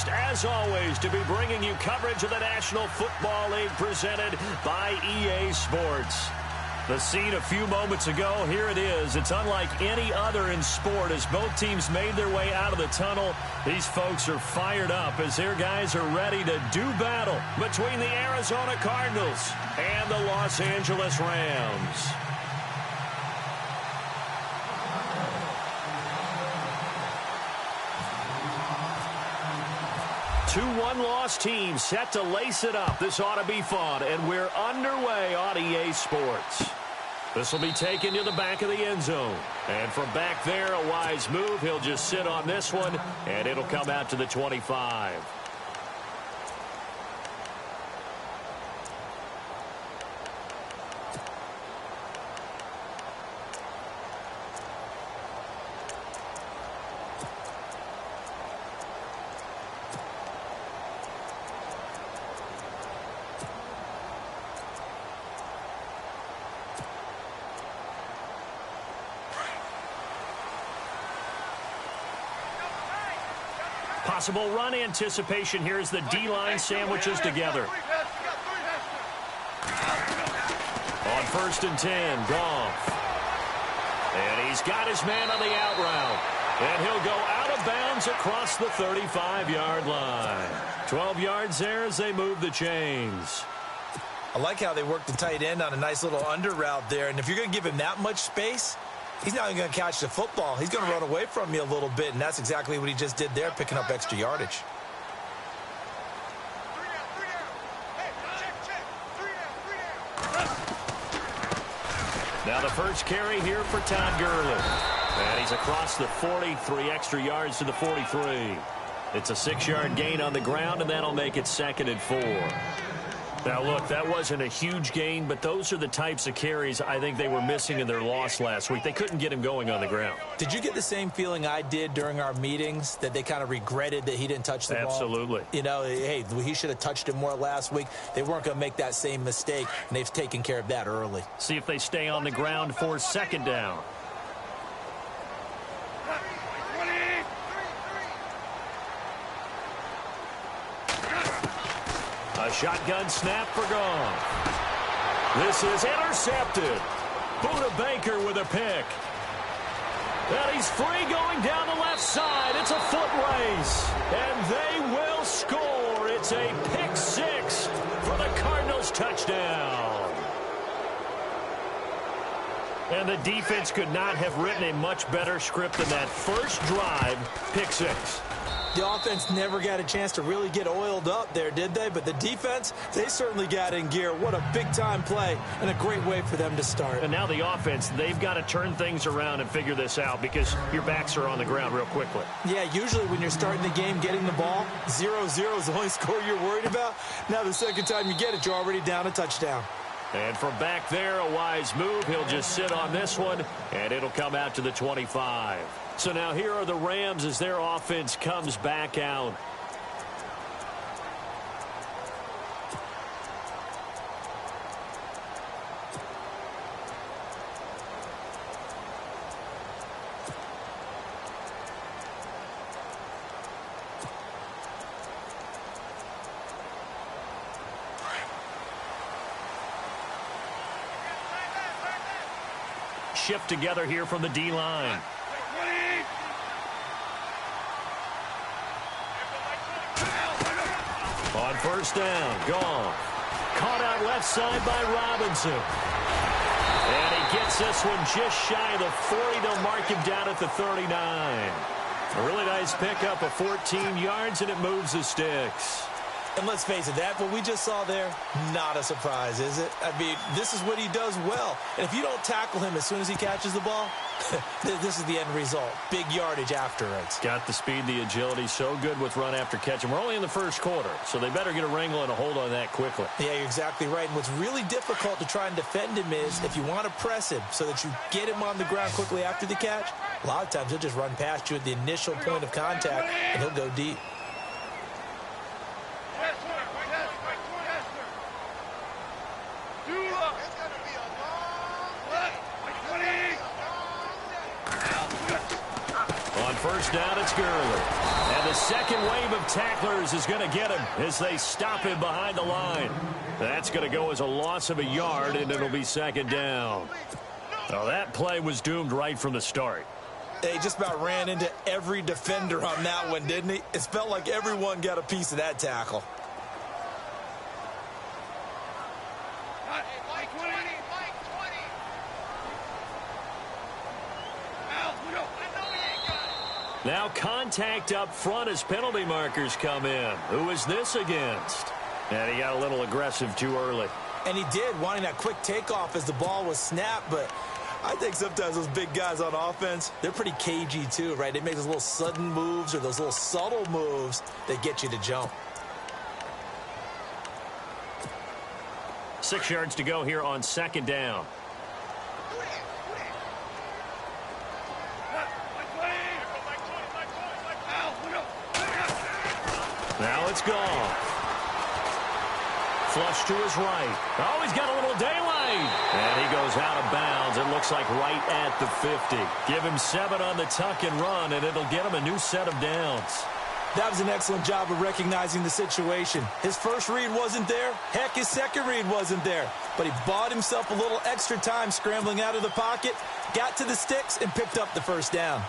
pleased, as always, to be bringing you coverage of the National Football League presented by EA Sports. The scene a few moments ago, here it is. It's unlike any other in sport as both teams made their way out of the tunnel. These folks are fired up as their guys are ready to do battle between the Arizona Cardinals and the Los Angeles Rams. Two one-loss teams set to lace it up. This ought to be fun, and we're underway on EA Sports. This will be taken to the back of the end zone. And from back there, a wise move. He'll just sit on this one, and it'll come out to the 25. Possible run anticipation here as the D-line sandwiches together. On 1st and 10, Goff. And he's got his man on the out route. And he'll go out of bounds across the 35-yard line. 12 yards there as they move the chains. I like how they work the tight end on a nice little under route there. And if you're going to give him that much space, he's not even going to catch the football. He's going to run away from you a little bit, and that's exactly what he just did there, picking up extra yardage. Now the first carry here for Todd Gurley. And he's across the 40, 3 extra yards to the 43. It's a 6-yard gain on the ground, and that'll make it 2nd and 4. Now, look, that wasn't a huge gain, but those are the types of carries I think they were missing in their loss last week. They couldn't get him going on the ground. Did you get the same feeling I did during our meetings, that they kind of regretted that he didn't touch the ball? Absolutely. You know, hey, he should have touched him more last week. They weren't going to make that same mistake, and they've taken care of that early. See if they stay on the ground for 2nd down. A shotgun snap for Goff. This is intercepted. Buda Baker with a pick. And he's free going down the left side. It's a foot race. And they will score. It's a pick 6 for the Cardinals touchdown. And the defense could not have written a much better script than that first drive, pick 6. The offense never got a chance to really get oiled up there, did they? But the defense, they certainly got in gear. What a big-time play and a great way for them to start. And now the offense, they've got to turn things around and figure this out because your backs are on the ground real quickly. Yeah, usually when you're starting the game, getting the ball, 0-0 is the only score you're worried about. Now the second time you get it, you're already down a touchdown. And from back there, a wise move. He'll just sit on this one, and it'll come out to the 25. So now here are the Rams as their offense comes back out. Shift together here from the D-line. On 1st down, Goff. Caught out left side by Robinson. And he gets this one just shy of the 40. They'll mark him down at the 39. A really nice pickup of 14 yards, and it moves the sticks. And let's face it, that what we just saw there, not a surprise, is it? I mean, this is what he does well. And if you don't tackle him as soon as he catches the ball, this is the end result. Big yardage afterwards. Got the speed, the agility, so good with run after catch. And we're only in the first quarter, so they better get a wrangle and a hold on that quickly. Yeah, you're exactly right. And what's really difficult to try and defend him is if you want to press him so that you get him on the ground quickly after the catch, a lot of times he'll just run past you at the initial point of contact, and he'll go deep. first down, it's Gurley. And the second wave of tacklers is going to get him as they stop him behind the line. That's going to go as a loss of a yard, and it'll be second down. Well, that play was doomed right from the start. He just about ran into every defender on that one, didn't he? It felt like everyone got a piece of that tackle. Now contact up front as penalty markers come in. Who is this against? And he got a little aggressive too early. And he did, wanting that quick takeoff as the ball was snapped, but I think sometimes those big guys on offense, they're pretty cagey too, right? They make those little sudden moves or those little subtle moves that get you to jump. 6 yards to go here on second down. Now it's gone. Flush to his right. Oh, he's got a little daylight. And he goes out of bounds. It looks like right at the 50. Give him 7 on the tuck and run, and it'll get him a new set of downs. That was an excellent job of recognizing the situation. His first read wasn't there. Heck, his second read wasn't there. But he bought himself a little extra time scrambling out of the pocket, got to the sticks, and picked up the first down.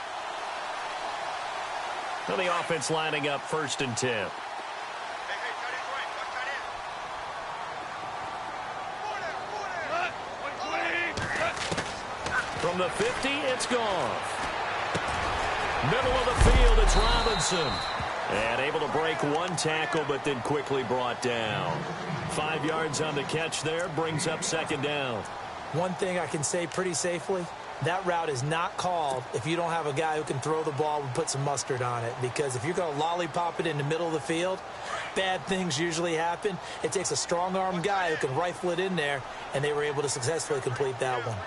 Well, the offense lining up 1st and 10. From the 50, it's gone. Middle of the field, it's Robinson. And able to break one tackle, but then quickly brought down. 5 yards on the catch there, brings up second down. One thing I can say pretty safely, that route is not called if you don't have a guy who can throw the ball and put some mustard on it. Because if you're going to lollipop it in the middle of the field, bad things usually happen. It takes a strong-arm guy who can rifle it in there, and they were able to successfully complete that one.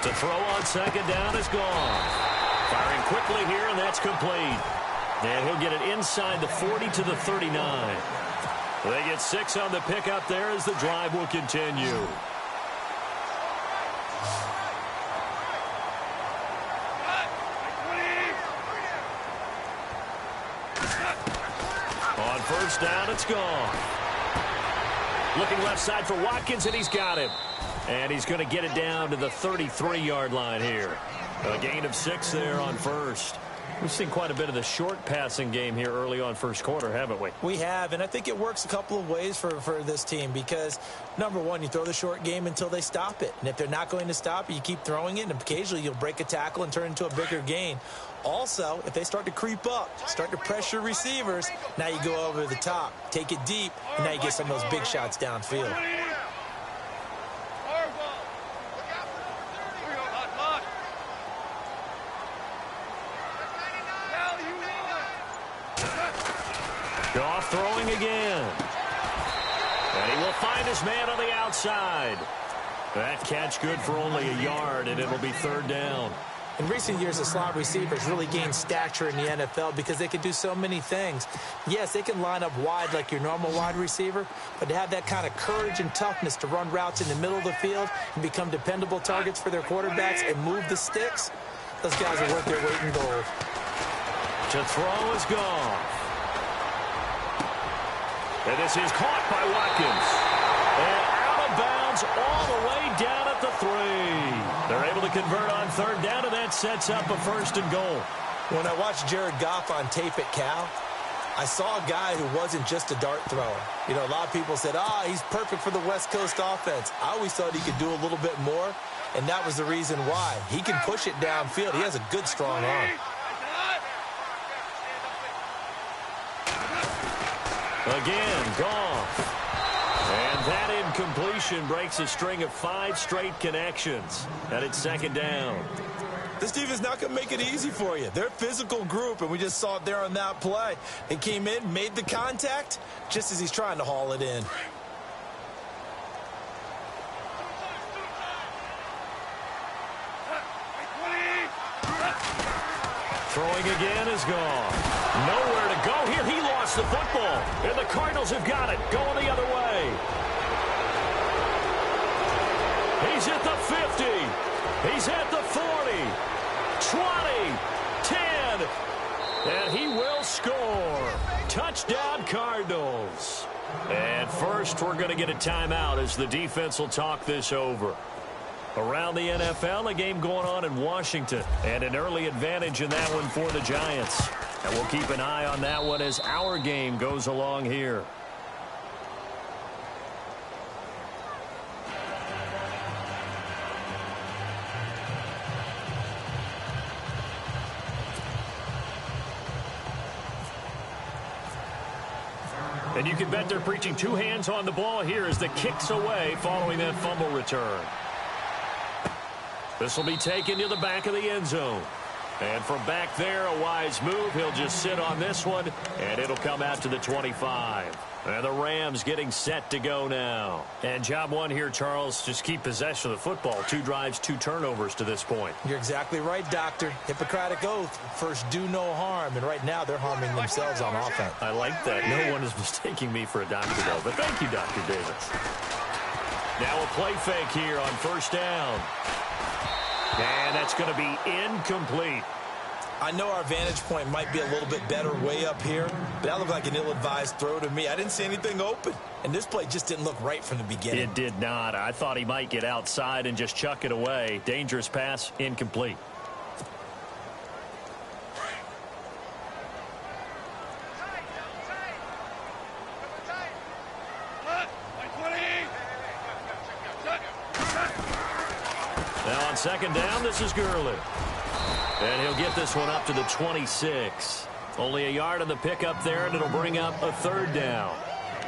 To throw on second down is gone. Firing quickly here, and that's complete. And he'll get it inside the 40 to the 39. They get 6 on the pickup there as the drive will continue. On first down, it's gone. Looking left side for Watkins, and he's got him. And he's going to get it down to the 33-yard line here. A gain of 6 there on first. We've seen quite a bit of the short passing game here early on first quarter, haven't we? We have, and I think it works a couple of ways for this team because, number one, you throw the short game until they stop it. And if they're not going to stop it, you keep throwing it, and occasionally you'll break a tackle and turn it into a bigger gain. Also, if they start to creep up, start to pressure receivers, now you go over the top, take it deep, and now you get some of those big shots downfield. Goff throwing again. And he will find his man on the outside. That catch good for only a yard, and it'll be third down. In recent years, the slot receivers really gained stature in the NFL because they can do so many things. Yes, they can line up wide like your normal wide receiver, but to have that kind of courage and toughness to run routes in the middle of the field and become dependable targets for their quarterbacks and move the sticks, those guys are worth their weight in gold. To throw is gone. And this is caught by Watkins. And out of bounds all the way down at the 3. They're able to convert on third down, and that sets up a 1st and goal. When I watched Jared Goff on tape at Cal, I saw a guy who wasn't just a dart thrower. You know, a lot of people said, he's perfect for the West Coast offense. I always thought he could do a little bit more, and that was the reason why. He can push it downfield. He has a good, strong arm. Again, Goff. And that incompletion breaks a string of 5 straight connections. And it's second down. This defense is not going to make it easy for you. They're a physical group, and we just saw it there on that play. They came in, made the contact, just as he's trying to haul it in. Throwing again is gone. Nowhere to go here. He lost the football. And the Cardinals have got it. Going the other way. He's at the 50. He's at the 40. 20. 10. And he will score. Touchdown, Cardinals. And first, we're going to get a timeout as the defense will talk this over. Around the NFL, a game going on in Washington, and an early advantage in that one for the Giants. And we'll keep an eye on that one as our game goes along here. And you can bet they're preaching two hands on the ball here as the kick's away following that fumble return. This will be taken to the back of the end zone. And from back there, a wise move. He'll just sit on this one, and it'll come out to the 25. And the Rams getting set to go now. And job one here, Charles, just keep possession of the football. 2 drives, 2 turnovers to this point. You're exactly right, Doctor. Hippocratic oath. First, do no harm. And right now, they're harming themselves on offense. I like that. No one is mistaking me for a doctor, though. But thank you, Dr. Davis. Now a play fake here on first down. And that's going to be incomplete. I know our vantage point might be a little bit better way up here, but that looked like an ill-advised throw to me. I didn't see anything open, and this play just didn't look right from the beginning. It did not. I thought he might get outside and just chuck it away. Dangerous pass, incomplete. Now on second down, this is Gurley. And he'll get this one up to the 26. Only a yard on the pickup there, and it'll bring up a third down.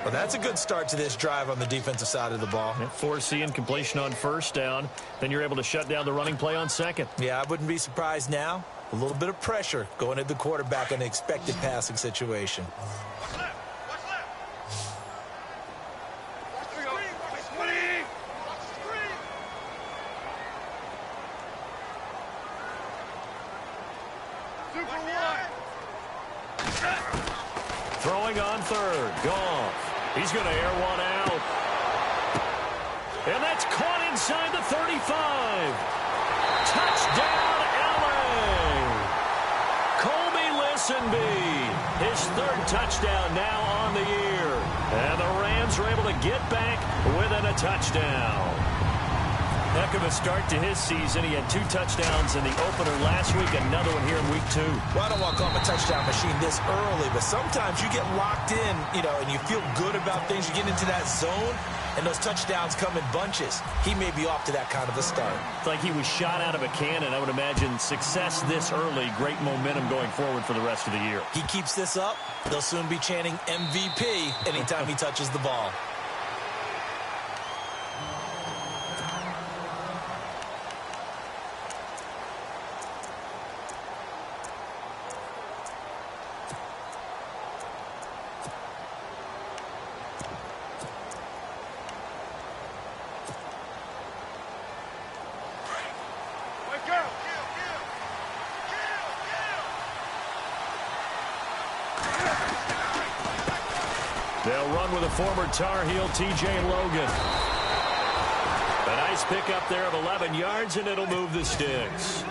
Well, that's a good start to this drive on the defensive side of the ball. Forcing completion on first down. Then you're able to shut down the running play on second. Yeah, I wouldn't be surprised now. A little bit of pressure going at the quarterback in an expected passing situation. Throwing on third. Goff. He's going to air one out. And that's caught inside the 35. Touchdown, L.A. Colby Listenbee. His third touchdown now on the year. And the Rams are able to get back within a touchdown. Heck of a start to his season. He had 2 touchdowns in the opener last week, another one here in week 2. Well, I don't want to call him a touchdown machine this early, but sometimes you get locked in, and you feel good about things. You get into that zone, and those touchdowns come in bunches. He may be off to that kind of a start. It's like he was shot out of a cannon. I would imagine success this early, great momentum going forward for the rest of the year. He keeps this up, they'll soon be chanting MVP anytime he touches the ball. They'll run with a former Tar Heel, T.J. Logan. A nice pickup there of 11 yards, and it'll move the sticks.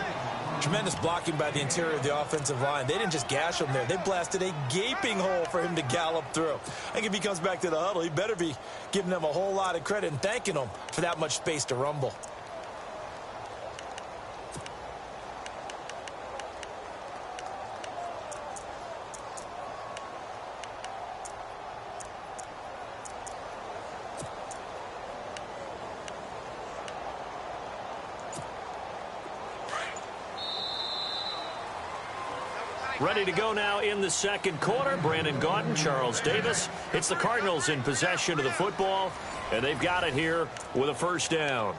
Tremendous blocking by the interior of the offensive line. They didn't just gash him there. They blasted a gaping hole for him to gallop through. I think if he comes back to the huddle, he better be giving them a whole lot of credit and thanking them for that much space to rumble. Ready to go now in the second quarter. Brandon Gaudin, Charles Davis. It's the Cardinals in possession of the football, and they've got it here with a first down.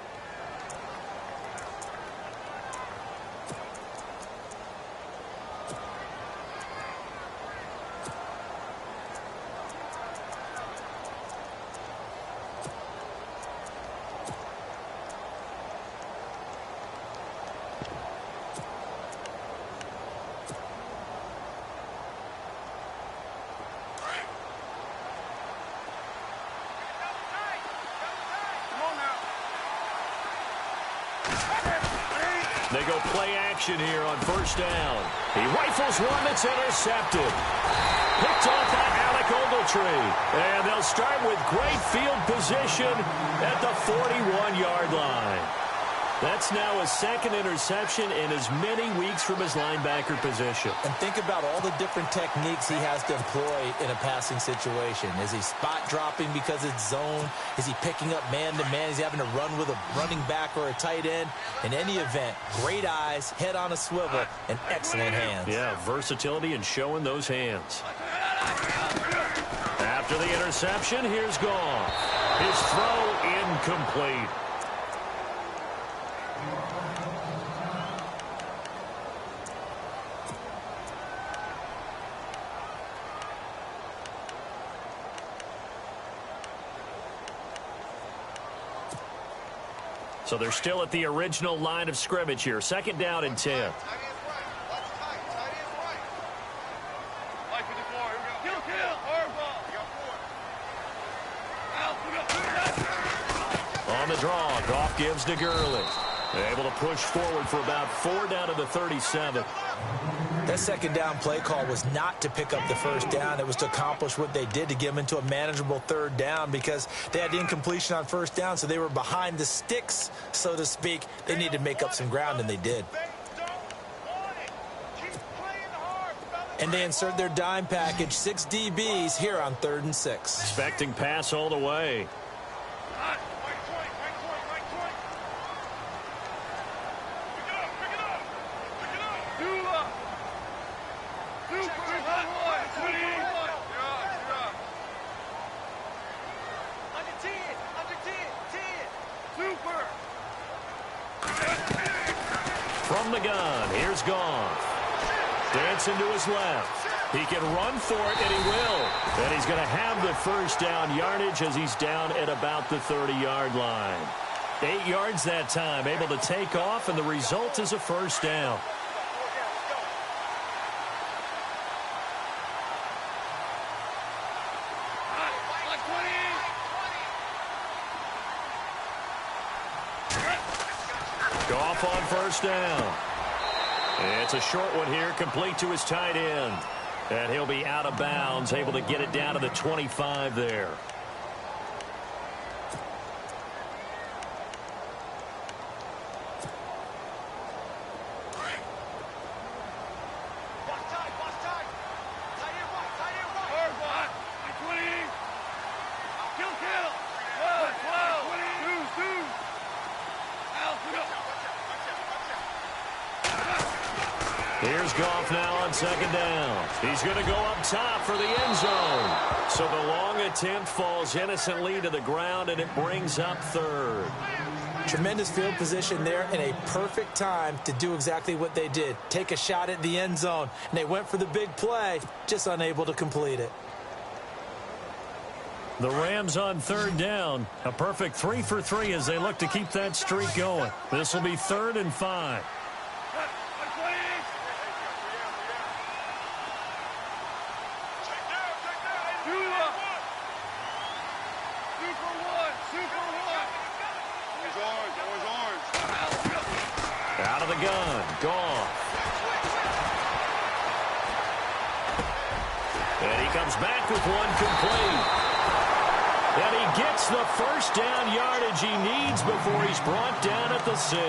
They go play action here on first down. He rifles one that's intercepted. Picked off by Alec Ogletree. And they'll start with great field position at the 41-yard line. That's now his second interception in as many weeks from his linebacker position. And think about all the different techniques he has to employ in a passing situation. Is he spot dropping because it's zone? Is he picking up man-to-man? Is he having to run with a running back or a tight end? In any event, great eyes, head on a swivel, and excellent hands. Yeah, versatility and showing those hands. After the interception, here's Goff. His throw incomplete. So they're still at the original line of scrimmage here. Second down and 10. On the draw, Goff gives to Gurley. Able to push forward for about 4 down to the 37. That second down play call was not to pick up the first down. It was to accomplish what they did, to get them into a manageable third down, because they had incompletion on first down, so they were behind the sticks, so to speak. They needed to make up some ground, and they did. And they insert their dime package, 6 DBs here on 3rd and 6. Expecting pass all the way. From the gun, here's Goff. Dancing to his left. He can run for it, and he will. And he's going to have the first down yardage as he's down at about the 30-yard line. 8 yards that time, able to take off, and the result is a first down. Goff on first down. It's a short one here, complete to his tight end. And he'll be out of bounds, able to get it down to the 25 there. Here's Goff now on second down. He's going to go up top for the end zone. So the long attempt falls innocently to the ground, and it brings up third. Tremendous field position there, and a perfect time to do exactly what they did. Take a shot at the end zone. And they went for the big play, just unable to complete it. The Rams on third down. A perfect 3 for 3 as they look to keep that streak going. This will be 3rd and 5. Out of the gun, Goff. And he comes back with one complete. And he gets the first down yardage he needs before he's brought down at the 6.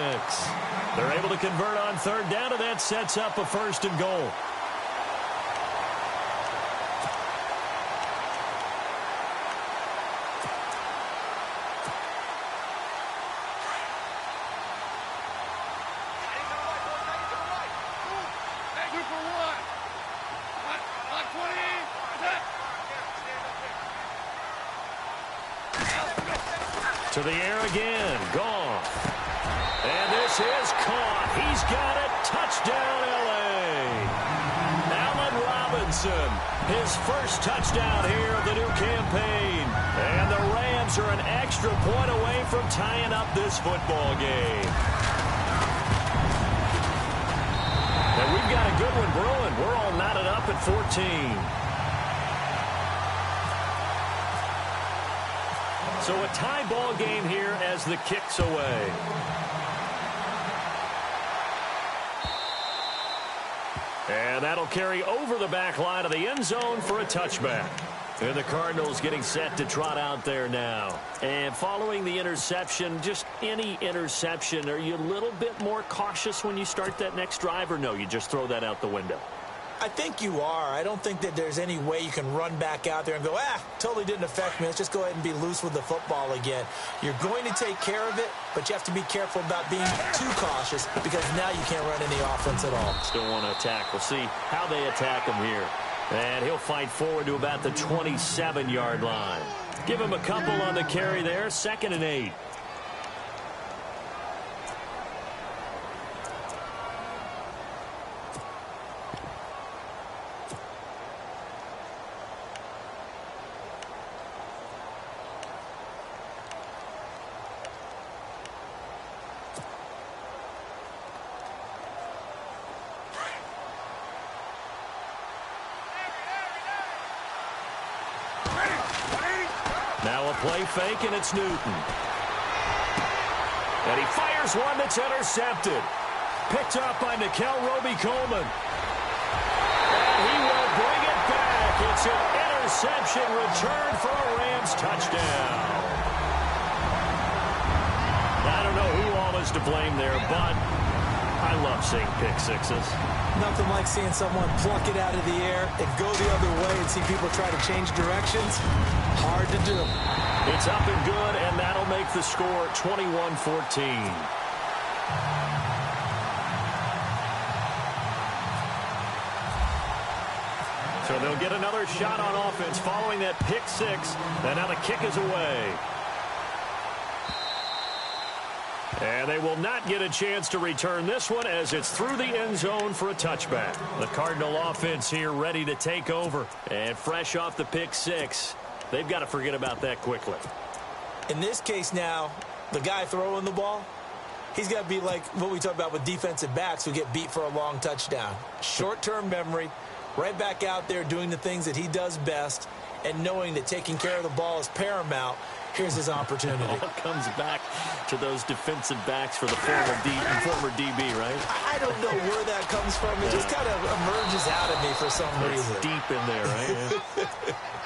They're able to convert on third down, and that sets up a 1st and goal. To the air again, Goff. And this is caught. He's got it. Touchdown, L.A. Allen Robinson, his first touchdown here of the new campaign. And the Rams are an extra point away from tying up this football game. And we've got a good one brewing. We're all knotted up at 14. So a tie ball game here as the kick's away. And that'll carry over the back line of the end zone for a touchback. And the Cardinals getting set to trot out there now. And following the interception, just any interception, are you a little bit more cautious when you start that next drive, or no, you just throw that out the window? I think you are. I don't think that there's any way you can run back out there and go, totally didn't affect me. Let's just go ahead and be loose with the football again. You're going to take care of it, but you have to be careful about being too cautious because now you can't run any offense at all. Still want to attack. We'll see how they attack him here. And he'll fight forward to about the 27-yard line. Give him a couple on the carry there. 2nd and 8. Now a play fake, and it's Newton. And he fires one that's intercepted. Picked up by Nikel Roby-Coleman. And he will bring it back. It's an interception return for a Rams touchdown. I don't know who all is to blame there, but I love seeing pick sixes. Nothing like seeing someone pluck it out of the air and go the other way and see people try to change directions. Hard to do. It's up and good, and that'll make the score 21-14. So they'll get another shot on offense following that pick six, and now the kick is away. And they will not get a chance to return this one as it's through the end zone for a touchback. The Cardinal offense here ready to take over. And fresh off the pick six, they've got to forget about that quickly. In this case now, the guy throwing the ball, he's got to be like what we talk about with defensive backs who get beat for a long touchdown. Short-term memory, right back out there doing the things that he does best, and knowing that taking care of the ball is paramount. Here's his opportunity. It all comes back to those defensive backs for the former DB, right? I don't know where that comes from. It just kind of emerges out of me for some reason. It's deep in there, right?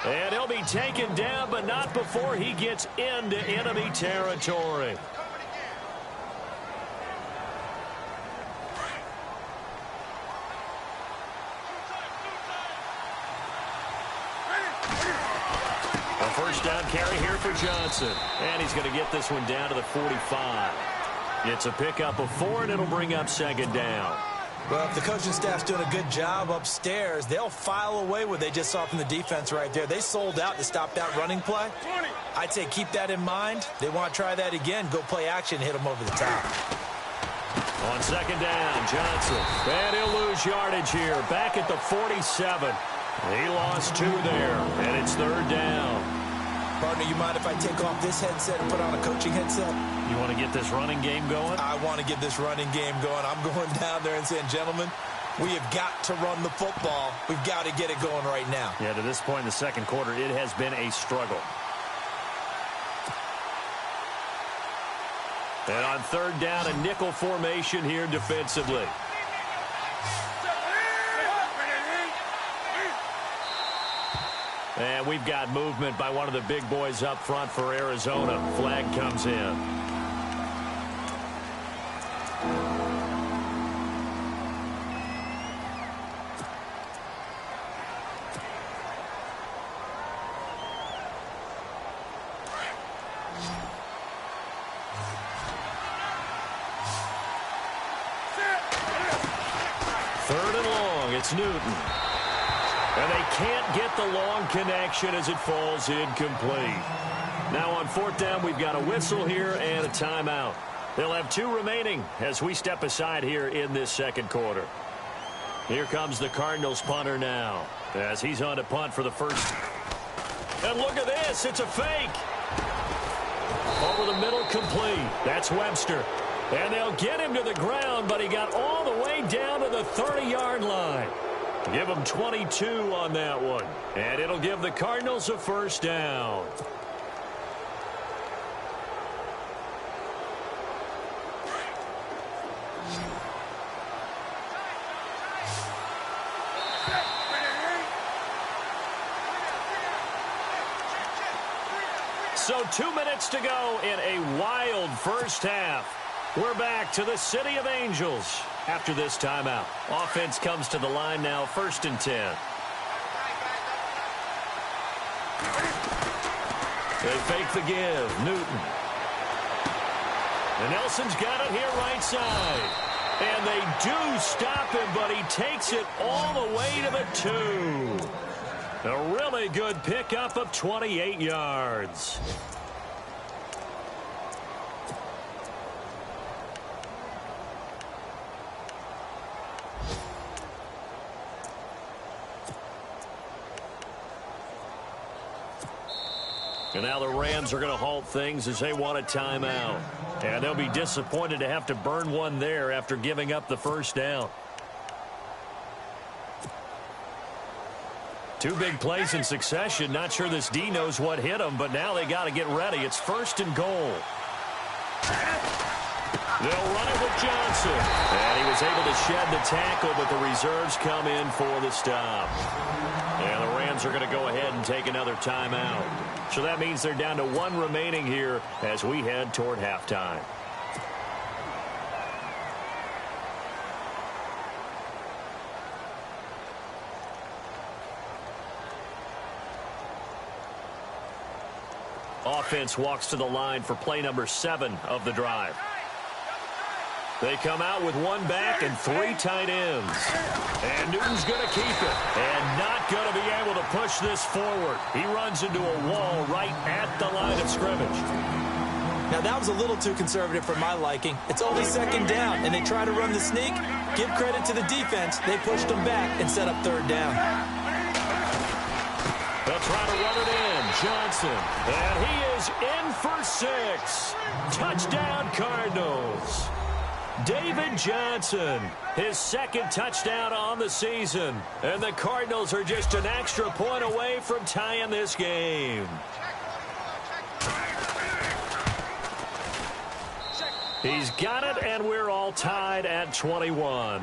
Yeah. And he'll be taken down, but not before he gets into enemy territory. First down carry here for Johnson. And he's going to get this one down to the 45. It's a pickup of 4, and it'll bring up 2nd down. Well, if the coaching staff's doing a good job upstairs, they'll file away what they just saw from the defense right there. They sold out to stop that running play. I'd say keep that in mind. They want to try that again. Go play action, hit them over the top. On 2nd down, Johnson. And he'll lose yardage here. Back at the 47. He lost 2 there, and it's 3rd down. Partner, you mind if I take off this headset and put on a coaching headset? You want to get this running game going? I want to get this running game going. I'm going down there and saying, gentlemen, we have got to run the football. We've got to get it going right now. Yeah, to this point in the second quarter, it has been a struggle. And on 3rd down, a nickel formation here defensively. And we've got movement by one of the big boys up front for Arizona. Flag comes in. Third and long, it's Newton. And they can't get the long connection as it falls incomplete. Now on 4th down, we've got a whistle here and a timeout. They'll have 2 remaining as we step aside here in this second quarter. Here comes the Cardinals punter now as he's on to punt for the first. And look at this. It's a fake. Over the middle, complete. That's Webster. And they'll get him to the ground, but he got all the way down to the 30-yard line. Give them 22 on that one. And it'll give the Cardinals a first down. So 2 minutes to go in a wild first half. We're back to the City of Angels after this timeout. Offense comes to the line now, 1st and 10. They fake the give. Newton. And Nelson's got it here right side. And they do stop him, but he takes it all the way to the 2. A really good pickup of 28 yards. And now the Rams are going to halt things as they want a timeout. And they'll be disappointed to have to burn one there after giving up the first down. 2 big plays in succession. Not sure this D knows what hit them, but now they got to get ready. It's 1st and goal. They'll run it with Johnson. And he was able to shed the tackle, but the reserves come in for the stop. And the Rams are going to go ahead and take another timeout. So that means they're down to 1 remaining here as we head toward halftime. Offense walks to the line for play number 7 of the drive. They come out with 1 back and 3 tight ends. And Newton's going to keep it. And not going to be able to push this forward. He runs into a wall right at the line of scrimmage. Now, that was a little too conservative for my liking. It's only 2nd down, and they try to run the sneak. Give credit to the defense. They pushed them back and set up 3rd down. They'll try to run it in. Johnson. And he is in for 6. Touchdown, Cardinals. David Johnson, his 2nd touchdown on the season. And the Cardinals are just an extra point away from tying this game. He's got it, and we're all tied at 21.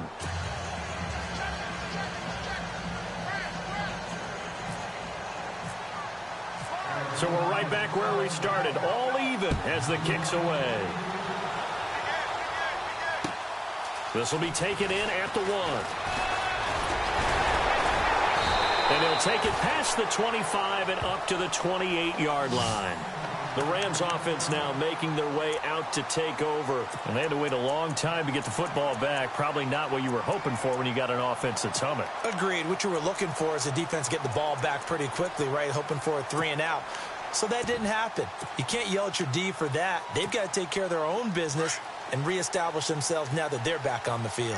So we're right back where we started, all even as the kick's away. This will be taken in at the 1. And he'll take it past the 25 and up to the 28-yard line. The Rams offense now making their way out to take over. And they had to wait a long time to get the football back. Probably not what you were hoping for when you got an offense that's humming. Agreed. What you were looking for is the defense get the ball back pretty quickly, right? Hoping for a 3 and out. So that didn't happen. You can't yell at your D for that. They've got to take care of their own business and reestablish themselves now that they're back on the field.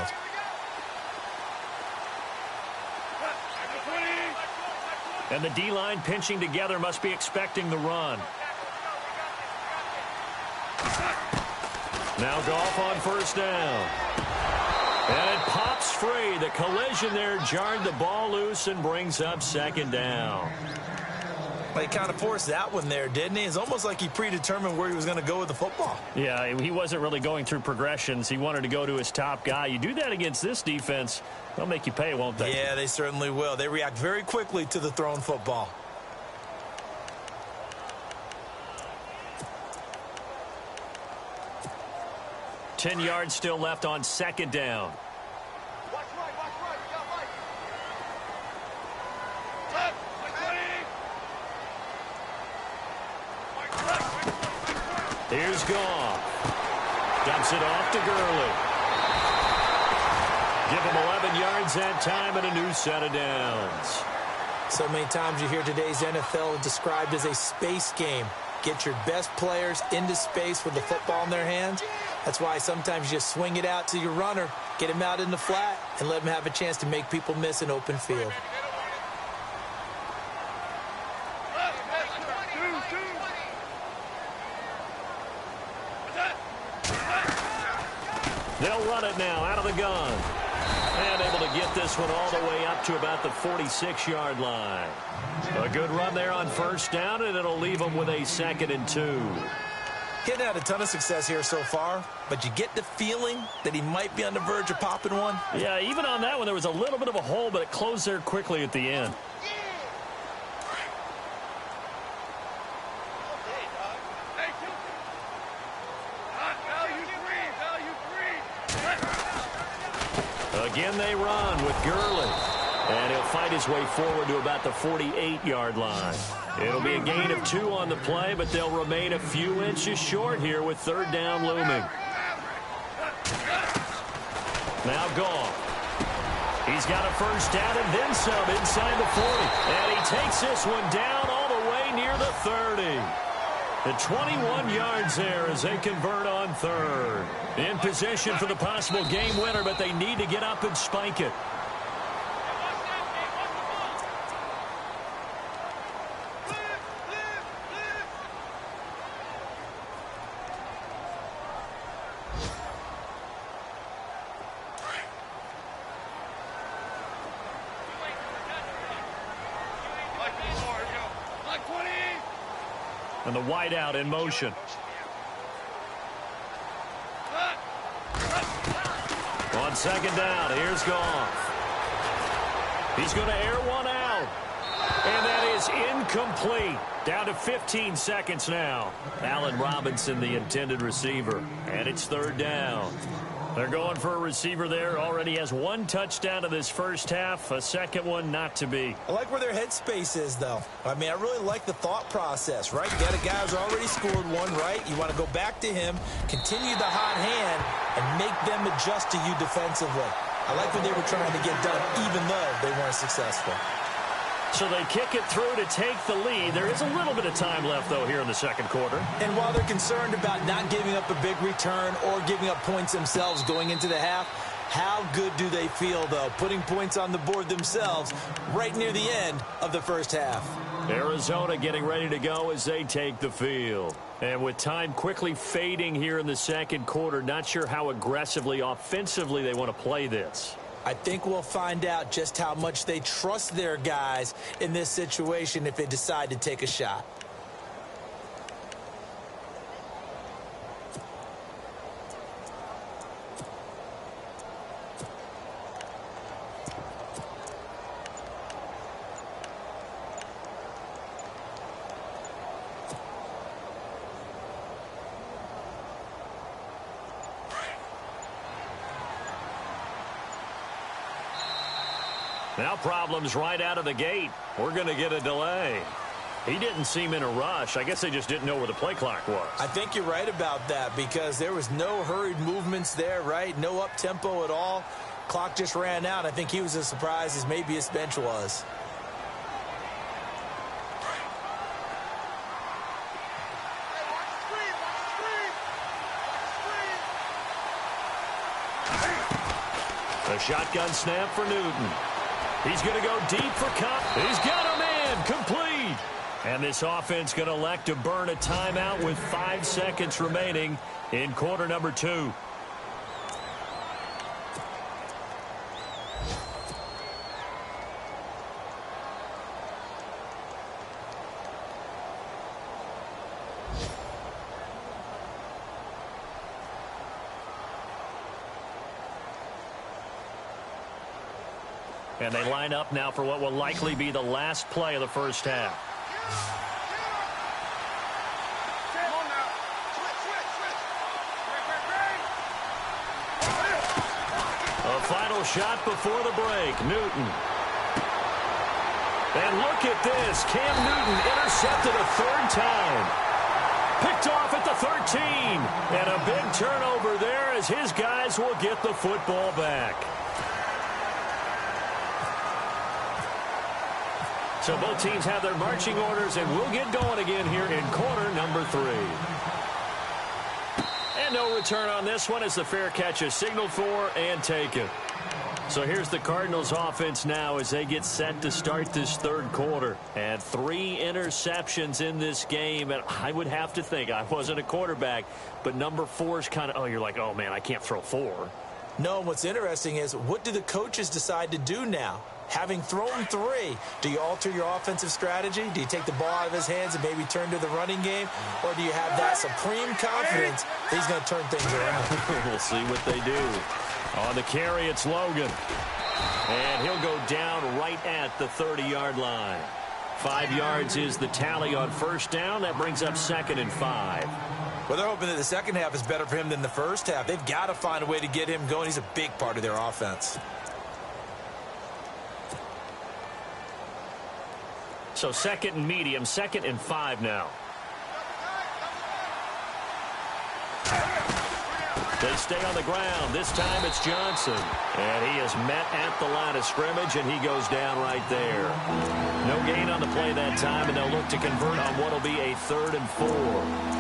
And the D-line pinching together must be expecting the run. Now Goff on 1st down. And it pops free. The collision there jarred the ball loose and brings up 2nd down. Well, he kind of forced that one there, didn't he? It's almost like he predetermined where he was going to go with the football. Yeah, he wasn't really going through progressions. He wanted to go to his top guy. You do that against this defense, they'll make you pay, won't they? Yeah, they certainly will. They react very quickly to the thrown football. Ten yards still left on 2nd down. Here's Goff. Dumps it off to Gurley. Give him 11 yards that time and a new set of downs. So many times you hear today's NFL described as a space game. Get your best players into space with the football in their hands. That's why sometimes you just swing it out to your runner, get him out in the flat, and let him have a chance to make people miss an open field. They'll run it now out of the gun. And able to get this one all the way up to about the 46-yard line. A good run there on 1st down, and it'll leave them with a 2nd and 2. He hadn't had a ton of success here so far, but you get the feeling that he might be on the verge of popping one. Yeah, even on that one, there was a little bit of a hole, but it closed there quickly at the end. Again they run with Gurley. And he'll fight his way forward to about the 48-yard line. It'll be a gain of 2 on the play, but they'll remain a few inches short here with third down looming. Now Goff. He's got a first down and then some inside the 40. And he takes this one down all the way near the 30. The 21 yards there as they convert on third. In position for the possible game winner, but they need to get up and spike it. And the wideout in motion. On second down, here's Goff. He's going to air one out. And that is incomplete. Down to 15 seconds now. Allen Robinson, the intended receiver. And it's third down. They're going for a receiver there. Already has 1 touchdown in this first half. A second one not to be. I like where their headspace is, though. I mean, I really like the thought process, right? You got a guy who's already scored one, right? You want to go back to him, continue the hot hand, and make them adjust to you defensively. I like what they were trying to get done, even though they weren't successful. So they kick it through to take the lead. There is a little bit of time left, though, here in the second quarter. And while they're concerned about not giving up a big return or giving up points themselves going into the half, how good do they feel, though, putting points on the board themselves right near the end of the first half? Arizona getting ready to go as they take the field. And with time quickly fading here in the second quarter, not sure how aggressively, offensively they want to play this. I think we'll find out just how much they trust their guys in this situation if they decide to take a shot. Now problems right out of the gate. We're going to get a delay. He didn't seem in a rush. I guess they just didn't know where the play clock was. I think you're right about that because there was no hurried movements there, right? No up-tempo at all. Clock just ran out. I think he was as surprised as maybe his bench was. The shotgun snap for Newton. He's going to go deep for Cup. He's got a man complete. And this offense going to elect to burn a timeout with 5 seconds remaining in quarter number 2. And they line up now for what will likely be the last play of the first half. A final shot before the break. Newton. And look at this. Cam Newton intercepted a third time. Picked off at the 13. And a big turnover there as his guys will get the football back. So both teams have their marching orders, and we'll get going again here in quarter number 3. And no return on this one as the fair catch is signaled for and taken. So here's the Cardinals offense now as they get set to start this third quarter. And 3 interceptions in this game. And I would have to think, I wasn't a quarterback, but number 4 is kind of, you're like, oh, man, I can't throw 4. No, what's interesting is what do the coaches decide to do now? Having thrown 3, do you alter your offensive strategy? Do you take the ball out of his hands and maybe turn to the running game? Or do you have that supreme confidence that he's going to turn things around? We'll see what they do. On the carry, it's Logan. And he'll go down right at the 30-yard line. 5 yards is the tally on first down. That brings up 2nd and 5. Well, they're hoping that the second half is better for him than the first half. They've got to find a way to get him going. He's a big part of their offense. So 2nd and medium, 2nd and 5 now. They stay on the ground. This time it's Johnson. And he is met at the line of scrimmage, and he goes down right there. No gain on the play that time, and they'll look to convert on what will be a 3rd and 4.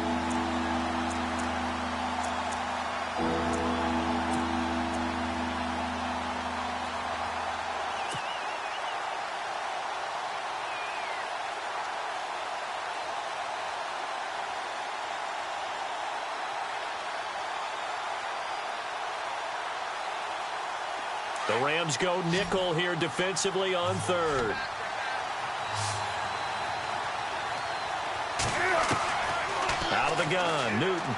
The Rams go nickel here defensively on 3rd. Out of the gun, Newton.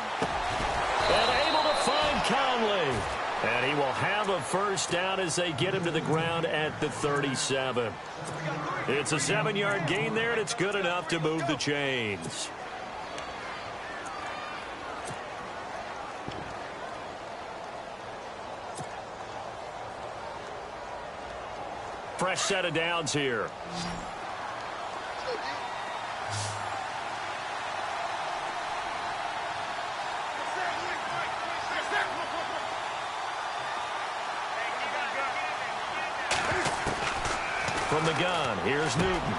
And able to find Conley. And he will have a 1st down as they get him to the ground at the 37. It's a 7-yard gain there, and it's good enough to move the chains. Fresh set of downs here. From the gun, here's Newton.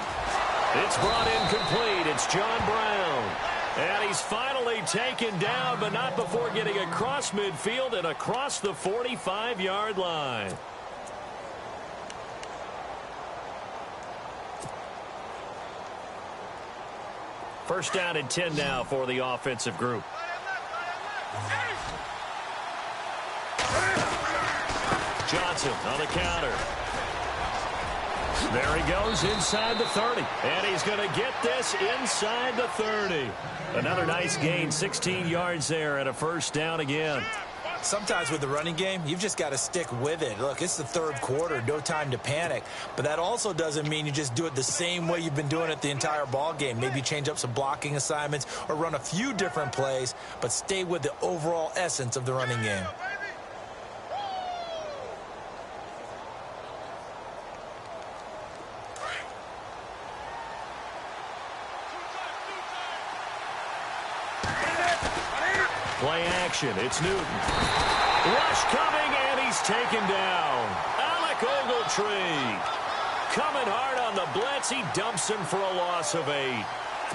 It's brought in complete. It's John Brown. And he's finally taken down, but not before getting across midfield and across the 45-yard line. First down and 10 now for the offensive group. Johnson on the counter. There he goes inside the 30. And he's going to get this inside the 30. Another nice gain, 16 yards there and a 1st down again. Sometimes with the running game, you've just got to stick with it. Look, it's the 3rd quarter, no time to panic. But that also doesn't mean you just do it the same way you've been doing it the entire ball game. Maybe change up some blocking assignments or run a few different plays, but stay with the overall essence of the running game. Play action. It's Newton. Rush coming, and he's taken down. Alec Ogletree coming hard on the blitz. He dumps him for a loss of 8.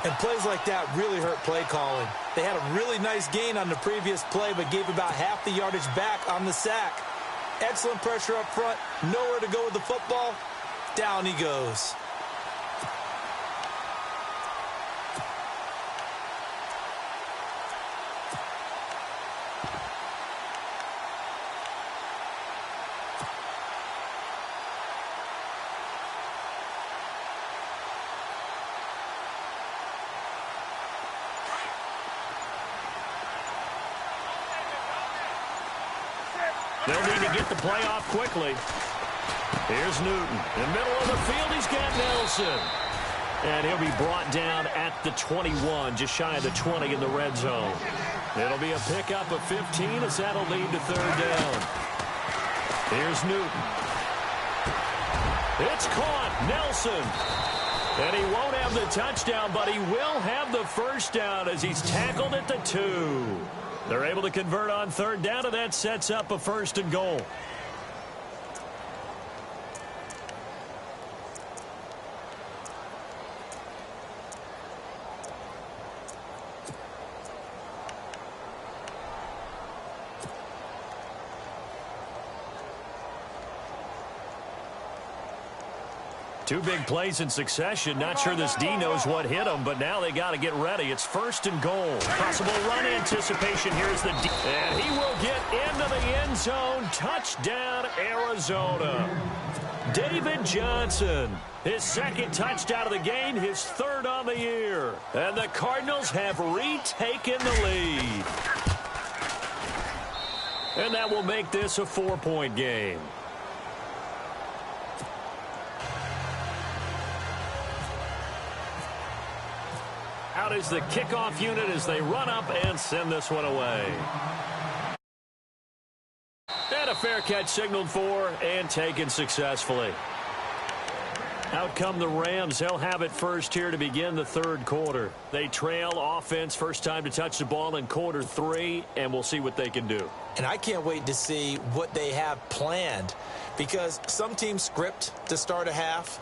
And plays like that really hurt play calling. They had a really nice gain on the previous play, but gave about half the yardage back on the sack. Excellent pressure up front. Nowhere to go with the football. Down he goes. They'll need to get the play off quickly. Here's Newton. In the middle of the field, he's got Nelson. And he'll be brought down at the 21, just shy of the 20 in the red zone. It'll be a pickup of 15 as that'll lead to 3rd down. Here's Newton. It's caught. Nelson. And he won't have the touchdown, but he will have the 1st down as he's tackled at the 2. They're able to convert on 3rd down, and that sets up a 1st and goal. Two big plays in succession. Not sure this D knows what hit him, but now they got to get ready. It's 1st and goal. Possible run anticipation. Here's the D. And he will get into the end zone. Touchdown, Arizona. David Johnson. His 2nd touchdown of the game, his 3rd on the year. And the Cardinals have retaken the lead. And that will make this a 4-point game. Out is the kickoff unit as they run up and send this one away. And a fair catch signaled for and taken successfully. Out come the Rams. They'll have it first here to begin the third quarter. They trail offense, first time to touch the ball in quarter 3, and we'll see what they can do. And I can't wait to see what they have planned, because some teams script to start a half.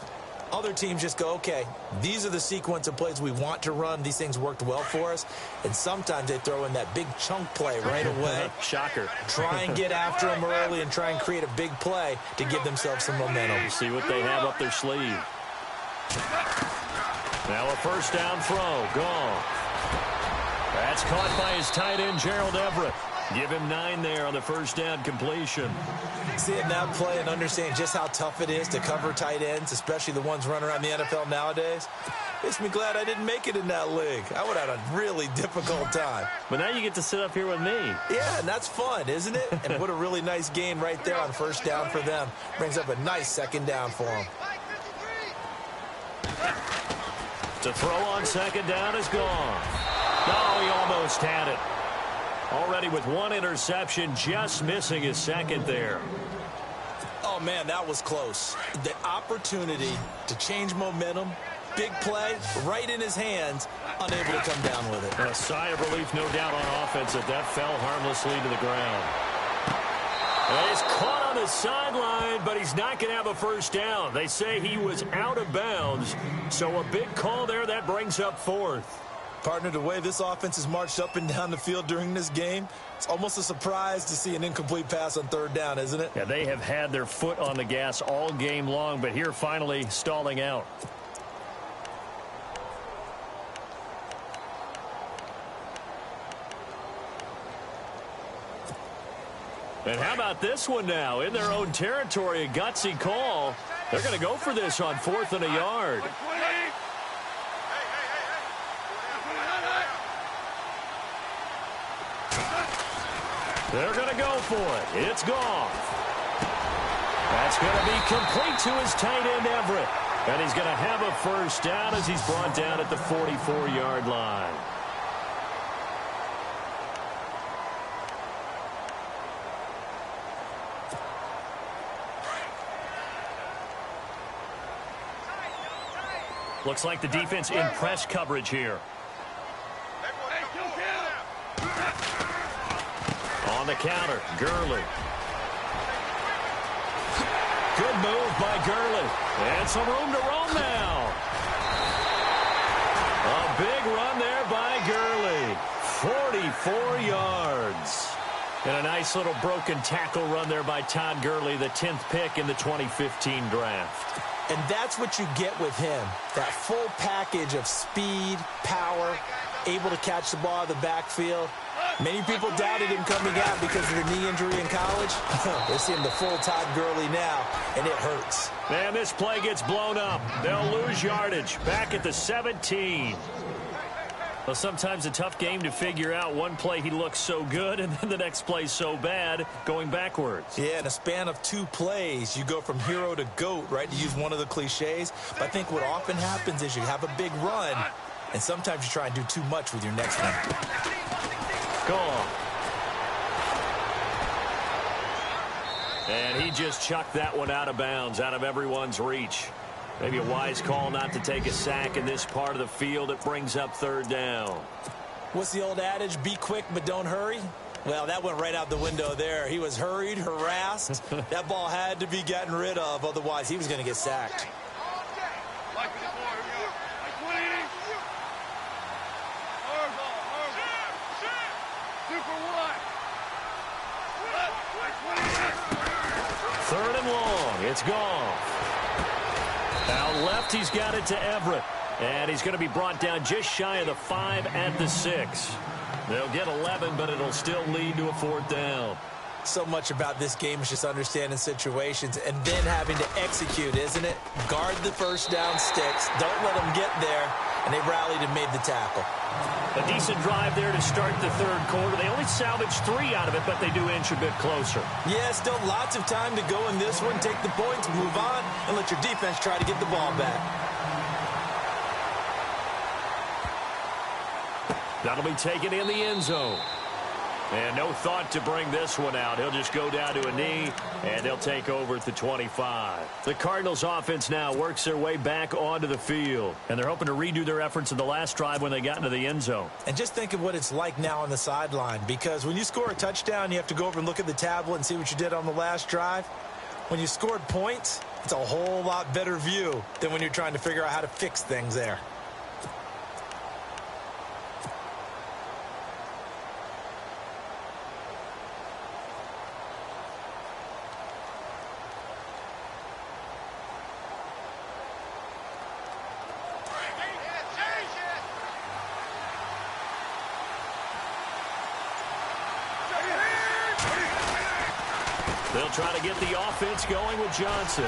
Other teams just go, okay, these are the sequence of plays we want to run. These things worked well for us. And sometimes they throw in that big chunk play right away. Shocker. Try and get after them early and try and create a big play to give themselves some momentum. We'll see what they have up their sleeve. Now a first down throw. Gone. That's caught by his tight end, Gerald Everett. Give him 9 there on the first down completion. Seeing that play and understanding just how tough it is to cover tight ends, especially the ones running around the NFL nowadays, makes me glad I didn't make it in that league. I would have had a really difficult time. But now you get to sit up here with me. Yeah, and that's fun, isn't it? And what a really nice gain right there on first down for them. Brings up a nice second down for them. To throw on second down is gone. No, he almost had it. Already with 1 interception, just missing his second there. Oh, man, that was close. The opportunity to change momentum, big play, right in his hands, unable to come down with it. A sigh of relief, no doubt, on offense that fell harmlessly to the ground. And he's caught on the sideline, but he's not going to have a first down. They say he was out of bounds, so a big call there that brings up 4th. Partner, the way this offense has marched up and down the field during this game, it's almost a surprise to see an incomplete pass on third down, isn't it? Yeah, they have had their foot on the gas all game long, but here finally stalling out. And how about this one now? In their own territory, a gutsy call. They're going to go for this on 4th and a yard. They're going to go for it. It's gone. That's going to be complete to his tight end, Everett. And he's going to have a first down as he's brought down at the 44-yard line. Looks like the defense in press coverage here. On the counter, Gurley. Good move by Gurley. And some room to roam now. A big run there by Gurley. 44 yards. And a nice little broken tackle run there by Todd Gurley, the 10th pick in the 2015 draft. And that's what you get with him. That full package of speed, power, able to catch the ball out of the backfield. Many people doubted him coming out because of the knee injury in college. They're seeing the full Todd Gurley now, and it hurts. Man, this play gets blown up. They'll lose yardage. Back at the 17. Well, sometimes a tough game to figure out. One play he looks so good, and then the next play so bad, going backwards. Yeah, in a span of 2 plays, you go from hero to GOAT, right, to use one of the cliches. But I think what often happens is you have a big run, and sometimes you try and do too much with your next one. Gone. And he just chucked that one out of bounds, out of everyone's reach. Maybe a wise call not to take a sack in this part of the field. It brings up 3rd down. What's the old adage? Be quick, but don't hurry. Well, that went right out the window there. He was hurried, harassed. That ball had to be gotten rid of. Otherwise, he was going to get sacked. Third and long. It's gone. Out left, he's got it to Everett. And he's going to be brought down just shy of the 5 at the 6. They'll get 11, but it'll still lead to a 4th down. So much about this game is just understanding situations and then having to execute, isn't it? Guard the first down sticks. Don't let them get there. And they rallied and made the tackle. A decent drive there to start the 3rd quarter. They only salvaged 3 out of it, but they do inch a bit closer. Yeah, still lots of time to go in this one. Take the points, move on, and let your defense try to get the ball back. That'll be taken in the end zone. And no thought to bring this one out. He'll just go down to a knee, and they'll take over at the 25. The Cardinals offense now works their way back onto the field, and they're hoping to redo their efforts in the last drive when they got into the end zone. And just think of what it's like now on the sideline, because when you score a touchdown, you have to go over and look at the tablet and see what you did on the last drive. When you scored points, it's a whole lot better view than when you're trying to figure out how to fix things there. They'll try to get the offense going with Johnson.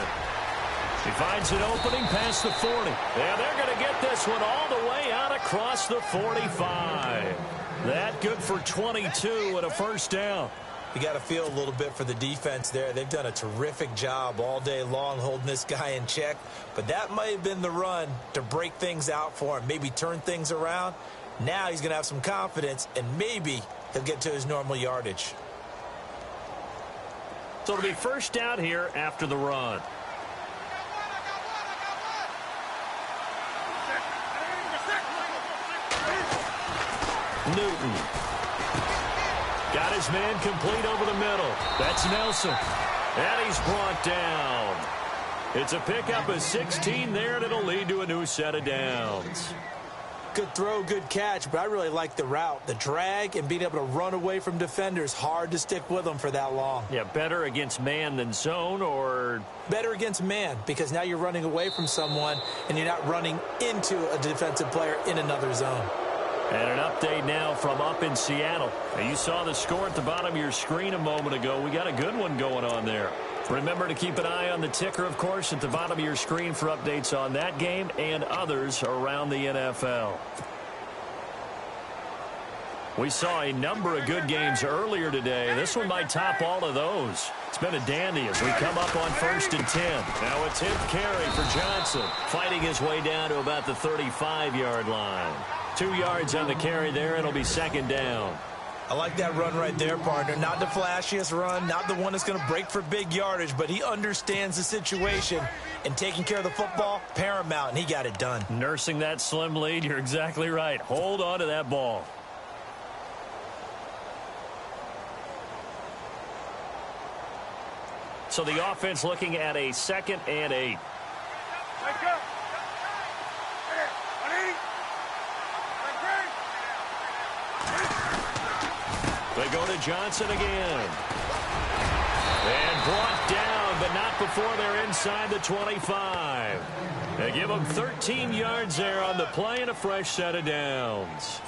He finds an opening past the 40. Yeah, they're going to get this one all the way out across the 45. That good for 22 and a first down. You got to feel a little bit for the defense there. They've done a terrific job all day long holding this guy in check. But that might have been the run to break things out for him, maybe turn things around. Now he's going to have some confidence, and maybe he'll get to his normal yardage. So it'll be first down here after the run. Newton. Got his man complete over the middle. That's Nelson. And he's brought down. It's a pickup of 16 there, and it'll lead to a new set of downs. Good throw, good catch, but I really like the route. The drag and being able to run away from defenders, hard to stick with them for that long. Yeah, better against man than zone, or? Better against man, because now you're running away from someone and you're not running into a defensive player in another zone. And an update now from up in Seattle. Now, you saw the score at the bottom of your screen a moment ago. We got a good one going on there. Remember to keep an eye on the ticker, of course, at the bottom of your screen for updates on that game and others around the NFL. We saw a number of good games earlier today. This one might top all of those. It's been a dandy as we come up on 1st and 10. Now a 10th carry for Johnson, fighting his way down to about the 35-yard line. 2 yards on the carry there. It'll be second down. I like that run right there, partner. Not the flashiest run, not the one that's going to break for big yardage, but he understands the situation, and taking care of the football, paramount, and he got it done. Nursing that slim lead, you're exactly right. Hold on to that ball. So the offense looking at a 2nd and 8. They go to Johnson again. And brought down, but not before they're inside the 25. They give them 13 yards there on the play and a fresh set of downs.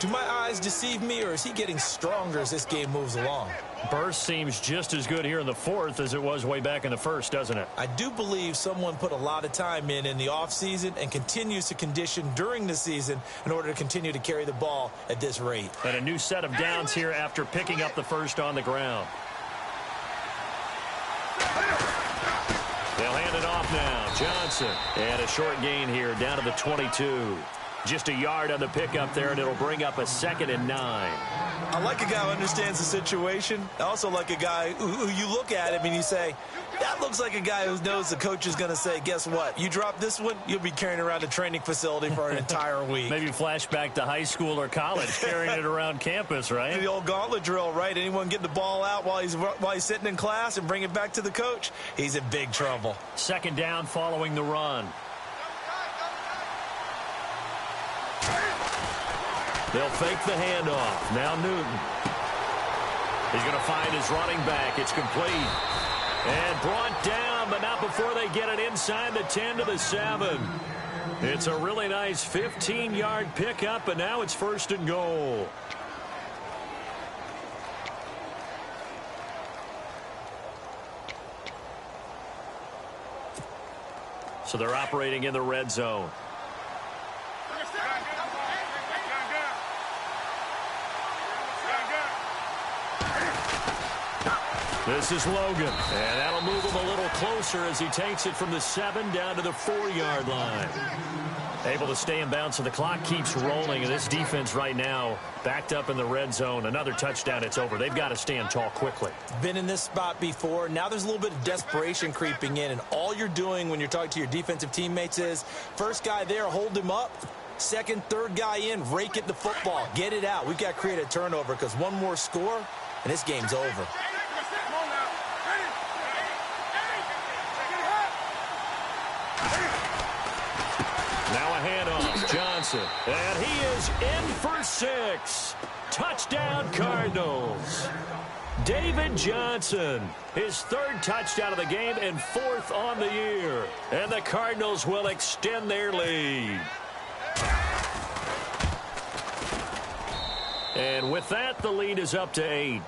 Do my eyes deceive me, or is he getting stronger as this game moves along? Burst seems just as good here in the 4th as it was way back in the 1st, doesn't it? I do believe someone put a lot of time in the offseason and continues to condition during the season in order to continue to carry the ball at this rate. And a new set of downs here after picking up the first on the ground. They'll hand it off now. Johnson. And a short gain here down to the 22. Just a yard on the pickup there, and it'll bring up a 2nd and 9. I like a guy who understands the situation. I also like a guy who you look at him and you say, that looks like a guy who knows the coach is going to say, guess what? You drop this one, you'll be carrying around a training facility for an entire week. Maybe flashback to high school or college, carrying it around campus, right? The old gauntlet drill, right? Anyone get the ball out while he's sitting in class and bring it back to the coach, he's in big trouble. 2nd down following the run. They'll fake the handoff. Now Newton. He's going to find his running back. It's complete. And brought down, but not before they get it inside the 10 to the 7. It's a really nice 15-yard pickup, and now it's 1st and goal. So they're operating in the red zone. This is Logan, and that'll move him a little closer as he takes it from the 7 down to the 4-yard line. Able to stay in bounds, so the clock keeps rolling, and this defense right now backed up in the red zone. Another touchdown, it's over. They've got to stand tall quickly. Been in this spot before. Now there's a little bit of desperation creeping in, and all you're doing when you're talking to your defensive teammates is first guy there, hold him up. Second, third guy in, rake at the football. Get it out. We've got to create a turnover because one more score, and this game's over. Now a handoff, Johnson, and he is in for 6. Touchdown, Cardinals. David Johnson, his 3rd touchdown of the game and 4th on the year. And the Cardinals will extend their lead. And with that, the lead is up to 8.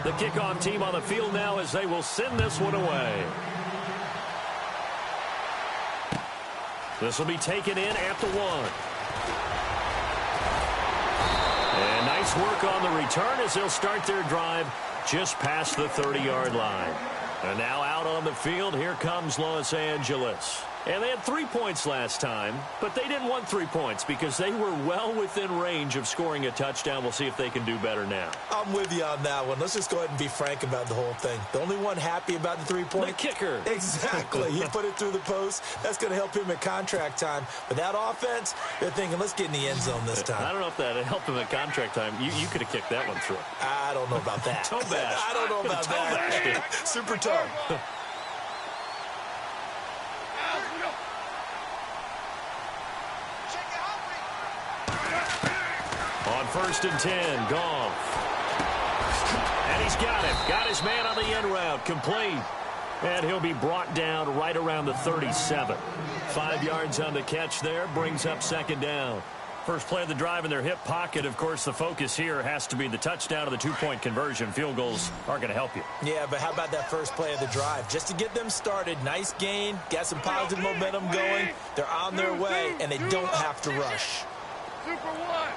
The kickoff team on the field now as they will send this one away. This will be taken in at the 1. And nice work on the return as they'll start their drive just past the 30-yard line. And now out on the field, here comes Los Angeles. And they had 3 points last time, but they didn't want 3 points because they were well within range of scoring a touchdown. We'll see if they can do better now. I'm with you on that one. Let's just go ahead and be frank about the whole thing. The only one happy about the 3-point? The kicker. Exactly. He put it through the post. That's going to help him at contract time. But that offense, they're thinking, let's get in the end zone this time. I don't know if that helped him at contract time. You could have kicked that one through. I don't know about that. Toe bash. I don't know about that. Super toe. On 1st and 10, Goff. And he's got it. Got his man on the end route. Complete. And he'll be brought down right around the 37. 5 yards on the catch there. Brings up 2nd down. First play of the drive in their hip pocket. Of course, the focus here has to be the touchdown of the 2-point conversion. Field goals aren't going to help you. Yeah, but how about that first play of the drive? Just to get them started, nice gain, got some positive momentum going. They're on their way, and they don't have to rush. Super 1.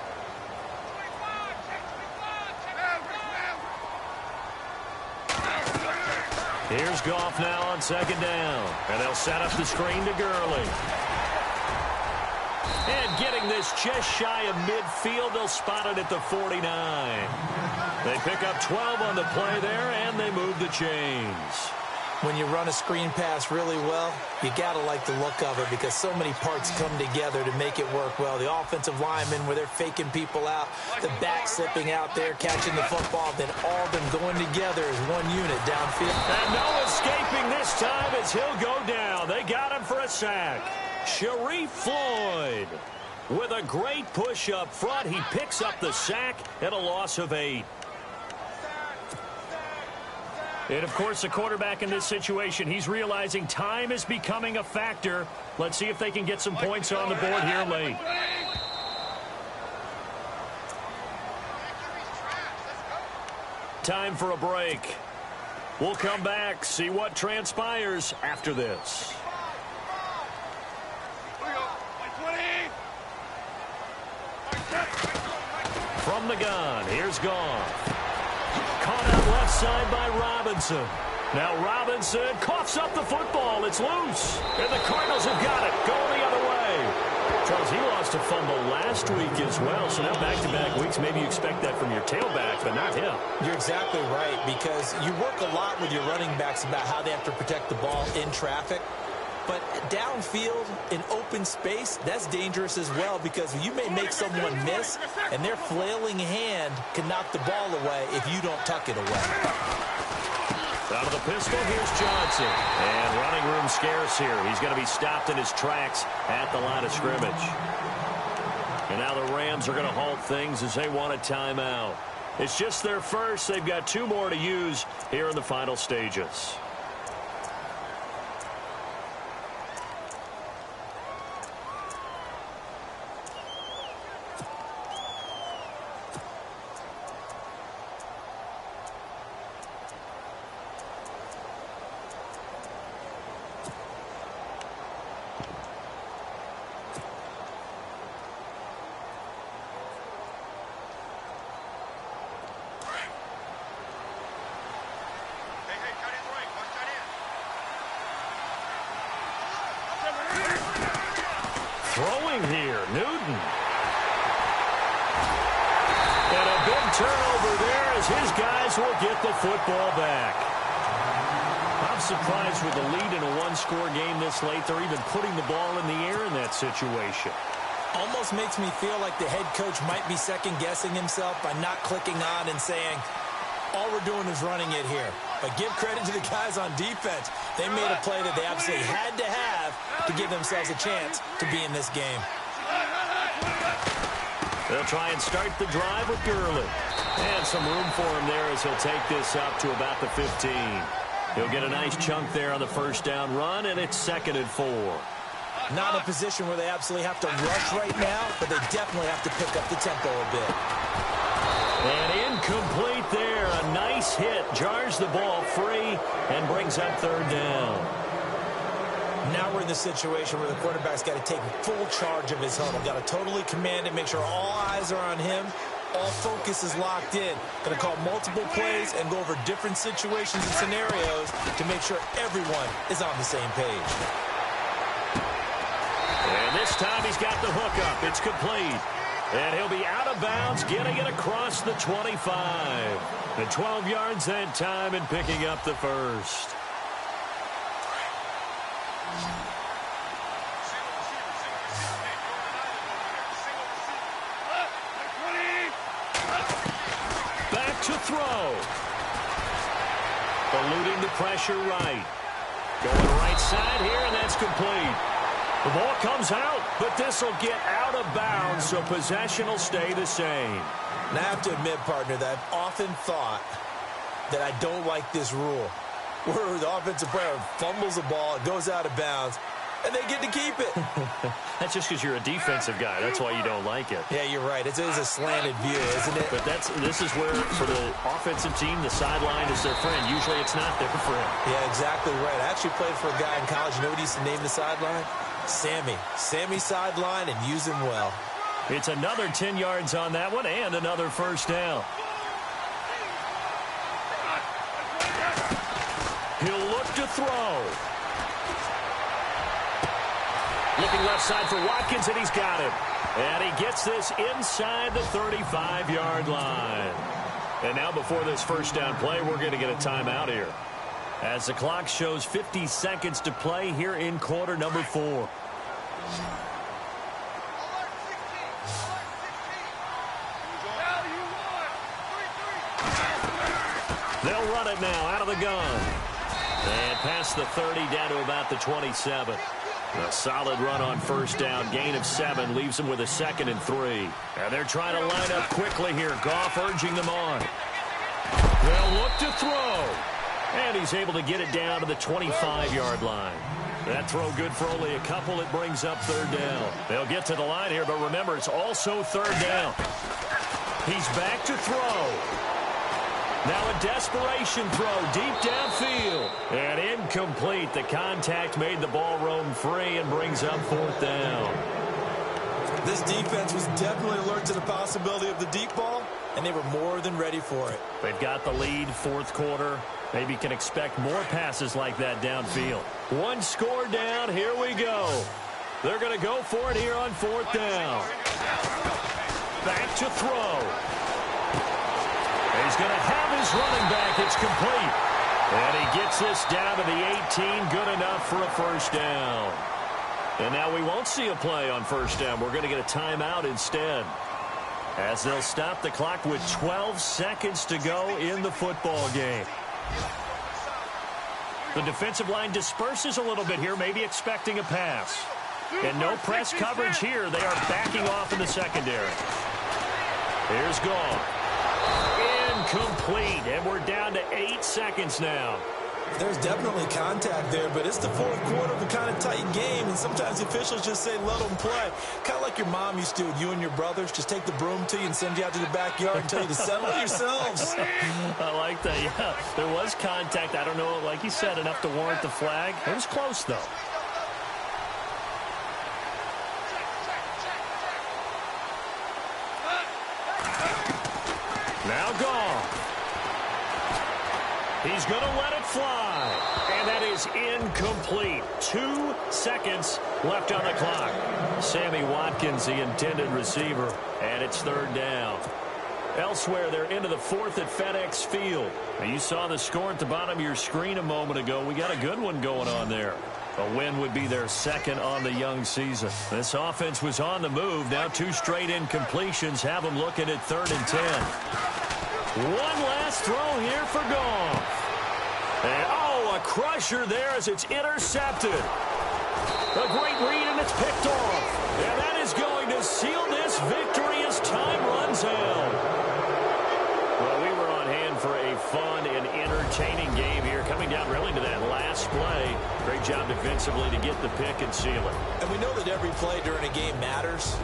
Here's Goff now on 2nd down. And they'll set up the screen to Gurley. And getting this just shy of midfield, they'll spot it at the 49. They pick up 12 on the play there, and they move the chains. When you run a screen pass really well, you got to like the look of it because so many parts come together to make it work well. The offensive linemen, where they're faking people out, the back slipping out there, catching the football, then all of them going together as one unit downfield. And no escaping this time as he'll go down. They got him for a sack. Sharif Floyd with a great push up front. He picks up the sack and a loss of 8. And, of course, the quarterback in this situation, he's realizing time is becoming a factor. Let's see if they can get some points on the board here late. Time for a break. We'll come back, see what transpires after this. From the gun, here's Goff. Caught out left side by Robinson. Now Robinson coughs up the football. It's loose. And the Cardinals have got it. Going the other way. Charles, he lost a fumble last week as well. So now back-to-back weeks, maybe you expect that from your tailback, but not him. You're exactly right because you work a lot with your running backs about how they have to protect the ball in traffic. But downfield, in open space, that's dangerous as well because you may make someone miss, and their flailing hand can knock the ball away if you don't tuck it away. Out of the pistol, here's Johnson. And running room scarce here. He's going to be stopped in his tracks at the line of scrimmage. And now the Rams are going to halt things as they want a timeout. It's just their first. They've got 2 more to use here in the final stages. Throwing here, Newton. And a big turnover there as his guys will get the football back. I'm surprised with the lead in a one-score game this late. They're even putting the ball in the air in that situation. Almost makes me feel like the head coach might be second-guessing himself by not clicking on and saying, all we're doing is running it here. But give credit to the guys on defense. They made a play that they absolutely had to have to give themselves a chance to be in this game. They'll try and start the drive with Gurley. And some room for him there as he'll take this up to about the 15. He'll get a nice chunk there on the first down run, and it's 2nd and 4. Not in a position where they absolutely have to rush right now, but they definitely have to pick up the tempo a bit. And incomplete there. A nice hit. Jars the ball free and brings up 3rd down. Now we're in the situation where the quarterback's got to take full charge of his huddle. Got to totally command it, make sure all eyes are on him. All focus is locked in. Going to call multiple plays and go over different situations and scenarios to make sure everyone is on the same page. And this time he's got the hook up. It's complete. And he'll be out of bounds, getting it across the 25. The 12 yards that time and picking up the first. Back to throw. Eluding the pressure right. Going right side here, and that's complete. The ball comes out, but this will get out of bounds, so possession will stay the same. And I have to admit, partner, that I've often thought that I don't like this rule, where the offensive player fumbles the ball, it goes out of bounds, and they get to keep it. That's just because you're a defensive guy. That's why you don't like it. Yeah, you're right. It is a slanted view, isn't it? But this is where, for the offensive team, the sideline is their friend. Usually it's not their friend. Yeah, exactly right. I actually played for a guy in college. You know what he used to name the sideline? Sammy. Sammy sideline, and use him well. It's another 10 yards on that one and another first down. He'll look to throw. Looking left side for Watkins, and he's got him. And he gets this inside the 35-yard line. And now before this first down play, we're going to get a timeout here, as the clock shows 50 seconds to play here in quarter number 4. They'll run it now out of the gun. And past the 30 down to about the 27. A solid run on first down. Gain of 7 leaves them with a 2nd and 3. And they're trying to line up quickly here. Goff urging them on. They'll look to throw. And he's able to get it down to the 25-yard line. That throw good for only a couple. It brings up 3rd down. They'll get to the line here, but remember, it's also 3rd down. He's back to throw. Now a desperation throw deep downfield. And incomplete. The contact made the ball roam free and brings up 4th down. This defense was definitely alert to the possibility of the deep ball, and they were more than ready for it. They've got the lead, 4th quarter. Maybe can expect more passes like that downfield. 1 score down. Here we go. They're going to go for it here on 4th down. Back to throw. He's going to have his running back. It's complete. And he gets this down to the 18. Good enough for a first down. And now we won't see a play on first down. We're going to get a timeout instead, as they'll stop the clock with 12 seconds to go in the football game. The defensive line disperses a little bit here, maybe expecting a pass. And no press coverage here. They are backing off in the secondary. Here's Goff. Incomplete, and we're down to 8 seconds now. There's definitely contact there, but it's the 4th quarter of a kind of tight game, and sometimes officials just say let them play. Kind of like your mom used to with you and your brothers. Just take the broom to you and send you out to the backyard and tell you to settle it yourselves. I like that, yeah. There was contact. I don't know, like you said, enough to warrant the flag. It was close, though. Now Goff. He's going to let it fly. And that is incomplete. 2 seconds left on the clock. Sammy Watkins, the intended receiver, and it's third down. Elsewhere, they're into the fourth at FedEx Field. Now, you saw the score at the bottom of your screen a moment ago. We got a good one going on there. A win would be their second on the young season. This offense was on the move. Now 2 straight incompletions have them looking at 3rd and 10. One last throw here for Goff. And, a crusher there as it's intercepted. A great read, and it's picked off. And that is going to seal this victory as time runs out. Well, we were on hand for a fun and entertaining game here, coming down really to that last play. Great job defensively to get the pick and seal it. And we know that every play during a game matters.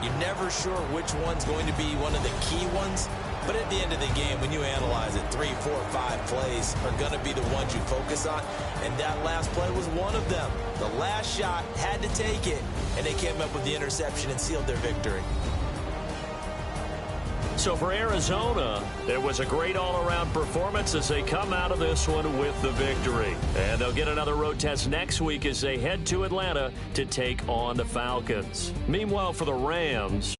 You're never sure which one's going to be one of the key ones. But at the end of the game, when you analyze it, 3, 4, 5 plays are going to be the ones you focus on. And that last play was one of them. The last shot had to take it, and they came up with the interception and sealed their victory. So for Arizona, it was a great all-around performance as they come out of this one with the victory. And they'll get another road test next week as they head to Atlanta to take on the Falcons. Meanwhile, for the Rams,